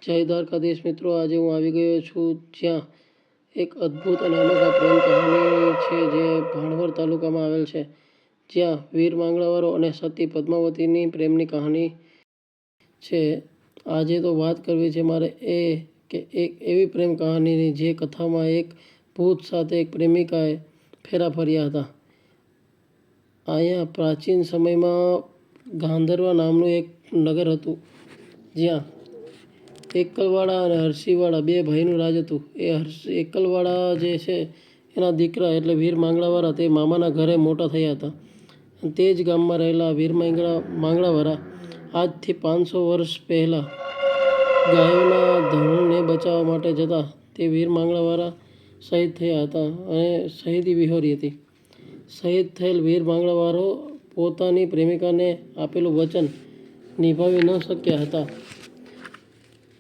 જય દ્વારકાધીશ મિત્રો, આજે હું આવી ગયો છું જ્યાં એક અદ્ભુત અને અનોખા પ્રેમ કહાની છે જે ભાણવડ તાલુકામાં આવેલ છે, જ્યાં વીર માંગલાવારો અને સતી પદ્માવતીની પ્રેમની કહાની છે. આજે તો વાત કરવી છે મારે એક એવી પ્રેમ કહાનીની જે કથામાં એક ભૂત સાથે એક પ્રેમિકાએ ફેરા ફર્યા હતા. અહીંયા પ્રાચીન સમયમાં ગાંધર્વ નામનું એક નગર હતું, જ્યાં એકલવાડા અને હરસીવાળા બે ભાઈનું રાજ હતું. એકલવાડા જે છે એના દીકરા એટલે વીર માંગલાવાળા તે મામાના ઘરે મોટા થયા હતા. તે જ ગામમાં રહેલા વીર માંગલાવાળા આજથી 500 વર્ષ પહેલાં ગાયોના ધણને બચાવવા માટે જતા તે વીર માંગલાવાળા શહીદ થયા હતા અને શહીદી વિહોરી હતી. શહીદ થયેલ વીર માંગલાવારો પોતાની પ્રેમિકાને આપેલું વચન નિભાવી ન શક્યા હતા.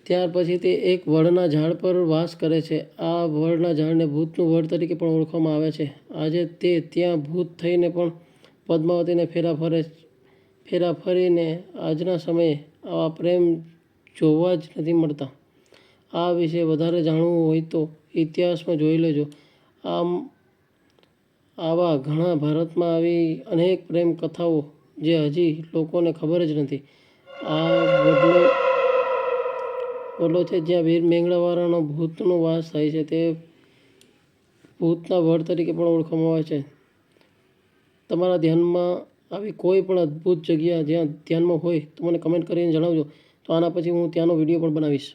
ત્યાર પછી તે એક વડના ઝાડ પર વાસ કરે છે. આ વડના ઝાડને ભૂતનું વડ તરીકે પણ ઓળખવામાં આવે છે. આજે તે ત્યાં ભૂત થઈને પણ પદ્માવતીને ફેરા ફરીને આજના સમયે આવા પ્રેમ જોવા જ નથી મળતા. આ વિશે વધારે જાણવું હોય તો ઇતિહાસમાં જોઈ લેજો. આવા ઘણા ભારતમાં આવી અનેક પ્રેમ કથાઓ જે હજી લોકોને ખબર જ નથી. આ વડલો છે જ્યાં વીર માંગલાવાળાનો ભૂતનો વાસ થાય છે. તે ભૂતના વડ તરીકે પણ ઓળખવામાં આવે છે. તમારા ધ્યાનમાં આવી કોઈ પણ અદ્ભુત જગ્યા જ્યાં ધ્યાનમાં હોય તો મને કમેન્ટ કરીને જણાવજો, તો આના પછી હું ત્યાંનો વિડીયો પણ બનાવીશ.